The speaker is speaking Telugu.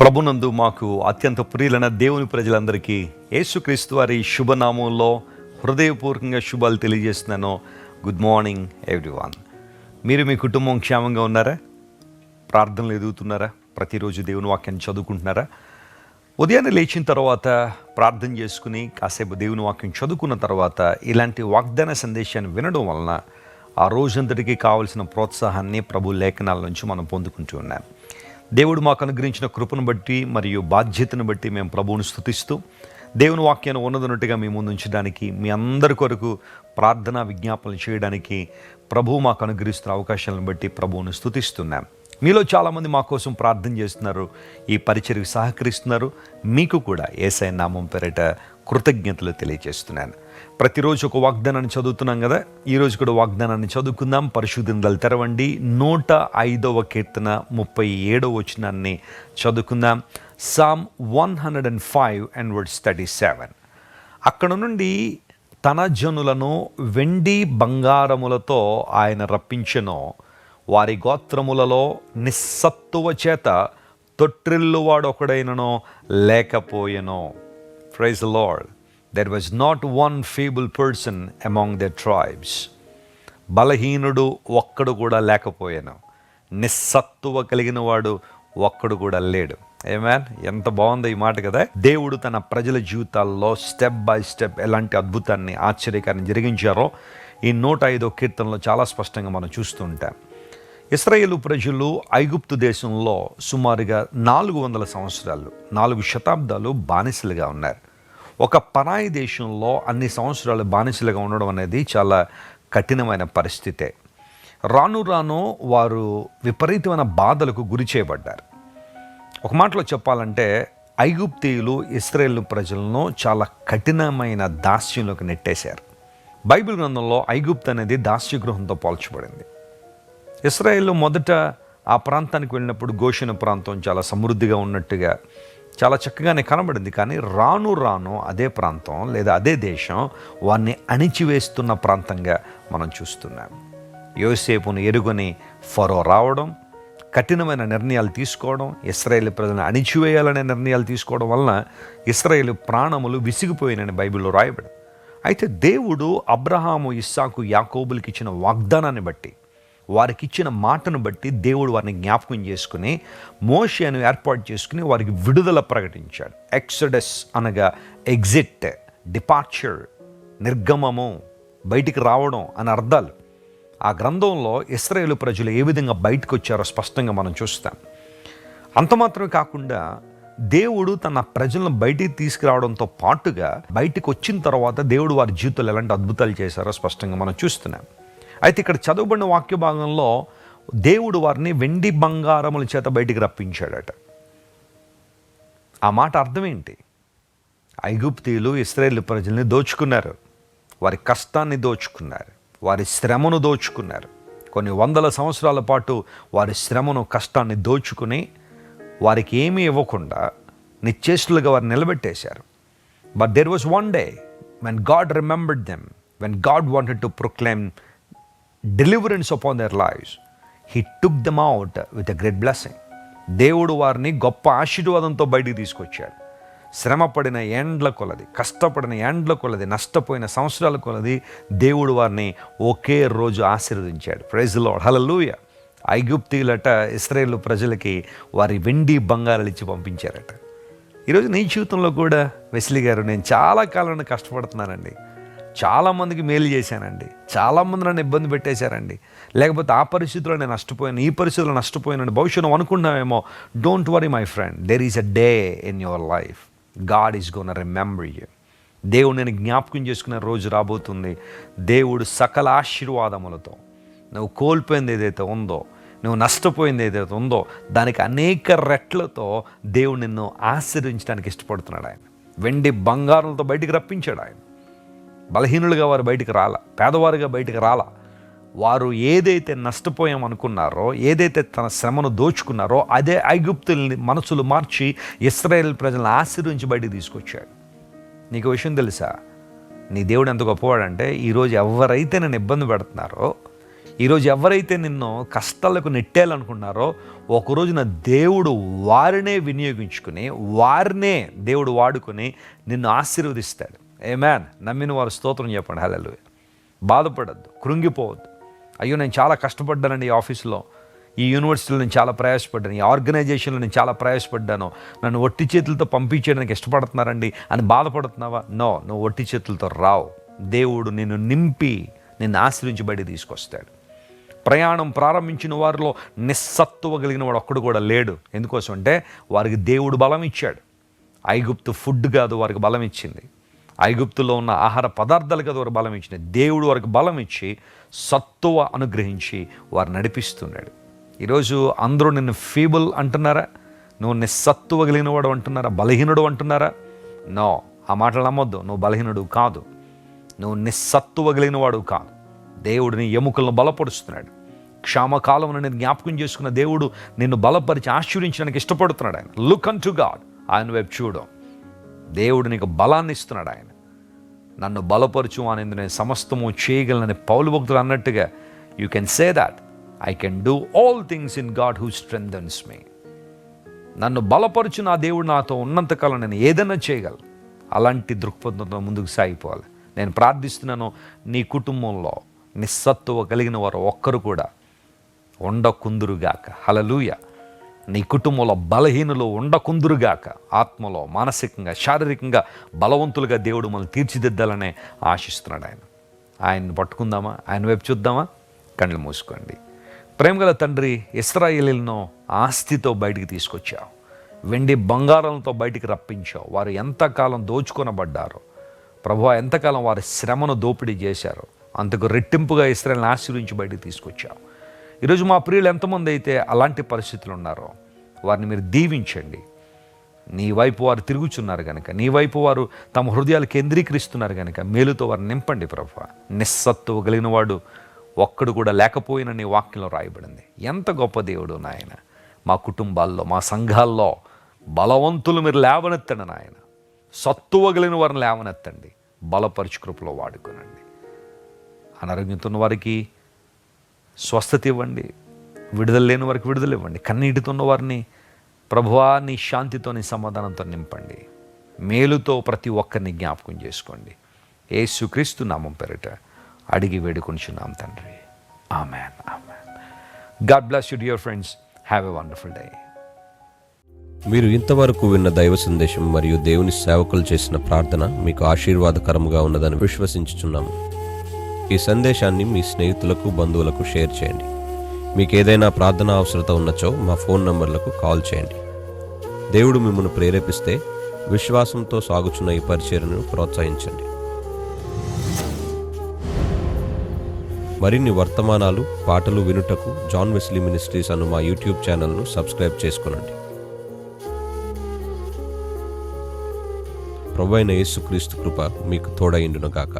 ప్రభునందు మాకు అత్యంత ప్రియులైన దేవుని ప్రజలందరికీ యేసుక్రీస్తు వారి శుభనామంలో హృదయపూర్వకంగా శుభాలు తెలియజేస్తున్నాను. Good morning everyone. మీరు మీ కుటుంబం క్షేమంగా ఉన్నారా? ప్రార్థనలు ఎదుగుతున్నారా? ప్రతిరోజు దేవుని వాక్యాన్ని చదువుకుంటున్నారా? ఉదయాన్నే లేచిన తర్వాత ప్రార్థన చేసుకుని కాసేపు దేవుని వాక్యం చదువుకున్న తర్వాత ఇలాంటి వాగ్దాన సందేశాన్ని వినడం వలన ఆ రోజంతటికి కావలసిన ప్రోత్సాహాన్ని ప్రభు లేఖనాల నుంచి మనం పొందుకుంటూ ఉన్నాం. దేవుడు మాకు అనుగ్రహించిన కృపను బట్టి మరియు బాధ్యతను బట్టి మేము ప్రభువును స్తుతిస్తూ దేవుని వాక్యాన్ని ఉన్నదన్నట్టుగా మీ ముందు ఉంచడానికి, మీ అందరి కొరకు ప్రార్థనా విజ్ఞాపనలు చేయడానికి ప్రభువు మాకు అనుగ్రహిస్తున్న అవకాశాలను బట్టి ప్రభువును స్తుతిస్తున్నాం. మీలో చాలామంది మా కోసం ప్రార్థన చేస్తున్నారు, ఈ పరిచర్యకు సహకరిస్తున్నారు. మీకు కూడా యేసయ్య నామం పేరిట కృతజ్ఞతలు తెలియజేస్తున్నాను. ప్రతిరోజు ఒక వాగ్దానాన్ని చదువుతున్నాం కదా, ఈరోజు కూడా వాగ్దానాన్ని చదువుకుందాం. పరిశుద్ధ గ్రంథాలు తెరవండి. 105వ కీర్తన 37వ వచనాన్ని చదువుకుందాం. Psalm 105 and verse 37. అక్కడ నుండి తన జనులను వెండి బంగారములతో ఆయన రప్పించెను, వారి గోత్రములలో నిస్సత్తువ చేత తొట్టిల్లువాడొకడైనను లేకపోయెను. Praise the Lord. There was not one feeble person among their tribes. బలహీనుడు ఒక్కడు కూడా లేకపోయాను, నిస్సత్తువ కలిగిన వాడు ఒక్కడు కూడా లేడు. ఆమేన్. ఎంత బాగుందో ఈ మాట కదా. దేవుడు తన ప్రజల జీవితాల్లో స్టెప్ బై స్టెప్ ఎలాంటి అద్భుతాన్ని, ఆశ్చర్యకాన్ని జరిగించారో ఈ 105వ కీర్తనలో చాలా స్పష్టంగా మనం చూస్తూ ఉంటాం. ఇశ్రాయేలు ప్రజలు ఐగుప్తు దేశంలో సుమారుగా 400 సంవత్సరాలు, 4 శతాబ్దాలు బానిసలుగా ఉన్నారు. ఒక పరాయి దేశంలో అన్ని సంవత్సరాలు బానిసలుగా ఉండడం అనేది చాలా కఠినమైన పరిస్థితే. రాను రాను వారు విపరీతమైన బాధలకు గురి చేయబడ్డారు. ఒక మాటలో చెప్పాలంటే ఐగుప్తీయులు ఇశ్రాయేలు ప్రజలను చాలా కఠినమైన దాస్యంలోకి నెట్టేశారు. బైబిల్ గ్రంథంలో ఐగుప్తు అనేది దాస్యగృహంతో పోల్చబడింది. ఇశ్రాయేలు మొదట ఆ ప్రాంతానికి వెళ్ళినప్పుడు గోషెను ప్రాంతం చాలా సమృద్ధిగా ఉన్నట్టుగా చాలా చక్కగానే కనబడింది. కానీ రాను రాను అదే ప్రాంతం లేదా అదే దేశం వారిని అణిచివేస్తున్న ప్రాంతంగా మనం చూస్తున్నాం. యోసేపును ఎరుగని ఫరో రావడం, కఠినమైన నిర్ణయాలు తీసుకోవడం, ఇశ్రాయేలు ప్రజలను అణిచివేయాలనే నిర్ణయాలు తీసుకోవడం వలన ఇశ్రాయేలు ప్రాణములు విసిగిపోయినని బైబిల్లో రాయబడింది. అయితే దేవుడు అబ్రహాము, ఇస్సాకు, యాకోబులకి ఇచ్చిన వాగ్దానాన్ని బట్టి, వారికి ఇచ్చిన మాటను బట్టి దేవుడు వారిని జ్ఞాపకం చేసుకుని మోషేను ఏర్పాటు చేసుకుని వారికి విడుదల ప్రకటించాడు. ఎక్సడస్ అనగా ఎగ్జిట్, డిపార్చర్, నిర్గమము, బయటికి రావడం అని అర్థాలు. ఆ గ్రంథంలో ఇశ్రాయేలు ప్రజలు ఏ విధంగా బయటకు వచ్చారో స్పష్టంగా మనం చూస్తాం. అంత మాత్రమే కాకుండా దేవుడు తన ప్రజలను బయటికి తీసుకురావడంతో పాటుగా బయటికి వచ్చిన తర్వాత దేవుడు వారి జీవితంలో ఎలాంటి అద్భుతాలు చేశారో స్పష్టంగా మనం చూస్తున్నాం. అయితే ఇక్కడ చదవబడిన వాక్య భాగంలో దేవుడు వారిని వెండి బంగారముల చేత బయటికి రప్పించాడట. ఆ మాట అర్థం ఏంటి? ఐగుప్తీయులు ఇశ్రాయేలు ప్రజల్ని దోచుకున్నారు, వారి కష్టాన్ని దోచుకున్నారు, వారి శ్రమను దోచుకున్నారు. కొన్ని వందల సంవత్సరాల పాటు వారి శ్రమను, కష్టాన్ని దోచుకుని వారికి ఏమీ ఇవ్వకుండా నిశ్చేష్టులుగా వారిని నిలబెట్టేశారు. But there was one day when God remembered them, when God wanted to proclaim deliverance upon their lives, he took them out with a great blessing. దేవుడు వారిని గొప్ప ఆశీర్వాదంతో బయటికి తీసుకొచ్చాడు. శ్రమపడిన ఏండ్ల కొలది, కష్టపడిన ఏండ్ల కొలది, నష్టపోయిన సంవత్సరాల కొలది దేవుడు వారిని ఒకే రోజు ఆశీర్వదించాడు. ప్రైజ్ ది లార్డ్, హల్లెలూయా. ఐగుప్తీయులట ఇశ్రాయేలు ప్రజలకి వారి వెండి బంగారాలు ఇచ్చి పంపించారట. ఈరోజు నీ జీవితంలో కూడా వెస్లీ గారు, నేను చాలా కాలం కష్టపడుతున్నానండి, చాలామందికి మేలు చేశానండి, చాలామంది నన్ను ఇబ్బంది పెట్టేశారండి, లేకపోతే ఆ పరిస్థితుల్లో నేను నష్టపోయాను, ఈ పరిస్థితుల్లో నష్టపోయానండి, భవిష్యత్తు నువ్వు అనుకున్నావేమో. Don't worry my friend, there is a day in your life God is gonna remember you. దేవుడు నేను జ్ఞాపకం చేసుకునే రోజు రాబోతుంది. దేవుడు సకల ఆశీర్వాదములతో నువ్వు కోల్పోయింది ఏదైతే ఉందో, నువ్వు నష్టపోయింది ఏదైతే ఉందో, దానికి అనేక రెట్లతో దేవుడు నిన్ను ఆశీర్వించడానికి ఇష్టపడుతున్నాడు. ఆయన వెండి బంగారంతో బయటికి రప్పించాడు. ఆయన బలహీనులుగా వారు బయటికి రాలా, పేదవారుగా బయటికి రాలా. వారు ఏదైతే నష్టపోయామనుకున్నారో, ఏదైతే తన శ్రమను దోచుకున్నారో, అదే ఐగుప్తుల్ని మనసులు మార్చి ఇశ్రాయేల్ ప్రజలను ఆశీర్వించి బయటికి తీసుకొచ్చాడు. నీకు విషయం తెలుసా? నీ దేవుడు ఎంత గొప్పవాడంటే ఈరోజు ఎవరైతే నన్ను ఇబ్బంది పెడుతున్నారో, ఈరోజు ఎవరైతే నిన్ను కష్టాలకు నెట్టేయాలనుకున్నారో ఒకరోజున దేవుడు వారినే వినియోగించుకుని వారినే దేవుడు వాడుకొని నిన్ను ఆశీర్వదిస్తాడు. ఆమేన్. నమ్మిన వారు స్తోత్రం చెప్పండి. హల్లెలూయా. బాధపడద్దు, కృంగిపోవద్దు. అయ్యో నేను చాలా కష్టపడ్డానండి, ఈ ఆఫీస్లో, ఈ యూనివర్సిటీలో నేను చాలా ప్రయాసపడ్డాను, ఈ ఆర్గనైజేషన్లో నేను చాలా ప్రయాసపడ్డాను, నన్ను ఒట్టి చేతులతో పంపించేయడానికి ఇష్టపడుతున్నారండి అని బాధపడుతున్నావా? నో, నువ్వు ఒట్టి చేతులతో రావు. దేవుడు నిన్ను నింపి నిన్ను ఆశ్రయించి బయట తీసుకొస్తాడు. ప్రయాణం ప్రారంభించిన వారిలో నిస్సత్తువ కలిగిన వాడు ఒక్కడు కూడా లేడు. ఎందుకోసం అంటే వారికి దేవుడు బలం ఇచ్చాడు. ఐగుప్తు ఫుడ్ కాదు వారికి బలం ఇచ్చింది, ఐగుప్తులో ఉన్న ఆహార పదార్థాలు కాదు వారికి బలం ఇచ్చింది. దేవుడు వారికి బలం ఇచ్చి సత్తువ అనుగ్రహించి వారు నడిపిస్తున్నాడు. ఈరోజు అందరూ నిన్ను ఫీబుల్ అంటున్నారా? నువ్వు నిస్సత్తువ కలిగిన వాడు అంటున్నారా? బలహీనుడు అంటున్నారా? నో, ఆ మాటలు నమ్మొద్దు. నువ్వు బలహీనుడు కాదు, నువ్వు నిస్సత్తువ కలిగిన వాడు కాదు. దేవుడు నీ ఎముకలను బలపరుస్తున్నాడు. క్షామకాలం నేను జ్ఞాపకం చేసుకున్న దేవుడు నిన్ను బలపరిచి ఆశీర్వించడానికి ఇష్టపడుతున్నాడు. ఆయన లుక్ అన్ టు గాడ్, ఆయన వైపు చూడు. దేవుడు నీకు బలాన్ని ఇస్తున్నాడు. ఆయన నన్ను బలపరచు అనేది నేను సమస్తము చేయగలనని పౌలు భక్తులు అన్నట్టుగా you can say that I can do all things in God who strengthens me. నన్ను బలపరచు నా దేవుడు నాతో ఉన్నంతకాలం నేను ఏదైనా చేయగలను. అలాంటి దృక్పథంతో ముందుకు సాగిపోవాలి. నేను ప్రార్థిస్తున్నాను, నీ కుటుంబంలో నిస్సత్తువ కలిగిన వారు ఒక్కరు కూడా ఉండకుందురుగాక. హల్లెలూయా. నీ కుటుంబంలో బలహీనులు ఉండకుందురుగాక. ఆత్మలో, మానసికంగా, శారీరకంగా బలవంతులుగా దేవుడు మనల్ని తీర్చిదిద్దాలనే ఆశిస్తున్నాడు. ఆయన్ని పట్టుకుందామా? ఆయన వైపు చూద్దామా? కళ్ళు మూసుకోండి. ప్రేమగల తండ్రి, ఇశ్రాయేలీలను ఆస్తితో బయటికి తీసుకొచ్చావు, వెండి బంగారాలతో బయటికి రప్పించావు. వారు ఎంతకాలం దోచుకొనబడ్డారో ప్రభువా, ఎంతకాలం వారి శ్రమను దోపిడీ చేశారో అంతకు రెట్టింపుగా ఇశ్రాయేలును ఆశీర్వించి బయటికి తీసుకొచ్చావు. ఈరోజు మా ప్రియులు ఎంతమంది అయితే అలాంటి పరిస్థితులు ఉన్నారో వారిని మీరు దీవించండి. నీ వైపు వారు తిరుగుచున్నారు కనుక, నీ వైపు వారు తమ హృదయాలు కేంద్రీకరిస్తున్నారు కనుక మేలుతో వారిని నింపండి ప్రభువా. నిస్సత్తువ కలిగిన వాడు ఒక్కడు కూడా లేకపోయినా నీ వాక్యంలో రాయబడింది. ఎంత గొప్ప దేవుడు నాయన. మా కుటుంబాల్లో, మా సంఘాల్లో బలవంతులు మీరు లేవనెత్తండి నాయన. సత్తువ కలిగిన వారిని లేవనెత్తండి, బలపరుచు కృపలో వాడుకోనండి. అనారోగ్యంతో ఉన్న వారికి స్వస్థత ఇవ్వండి, విడుదల లేని వారికి విడుదల ఇవ్వండి. కన్నీటితో ఉన్న వారిని ప్రభువా నీ శాంతితో, నీ సమాధానంతో నింపండి. మేలుతో ప్రతి ఒక్కరిని జ్ఞాపకం చేసుకోండి. యేసుక్రీస్తు నామం పేరిట అడిగి వేడుకొనిచున్నాం తండ్రి. Amen, amen. God bless you dear friends. Have a wonderful day. మీరు ఇంతవరకు విన్న దైవ సందేశం మరియు దేవుని సేవకులు చేసిన ప్రార్థన మీకు ఆశీర్వాదకరముగా ఉన్నదని విశ్వసించుచున్నాము. ఈ సందేశాన్ని మీ స్నేహితులకు, బంధువులకు షేర్ చేయండి. మీకు ఏదైనా ప్రార్థన అవసరత ఉన్నచో మా ఫోన్ నంబర్లకు కాల్ చేయండి. దేవుడు మిమ్మల్ని ప్రేరేపిస్తే విశ్వాసంతో సాగుచున్న ఈ పరిచర్యను ప్రోత్సహించండి. మరిన్ని వర్తమానాలు, పాటలు వినుటకు జాన్ వెస్లీ మినిస్ట్రీస్ అను మా యూట్యూబ్ ఛానల్ను సబ్స్క్రైబ్ చేసుకొనండి. ప్రభువైన యేసుక్రీస్తు కృప మీకు తోడైండును గాక.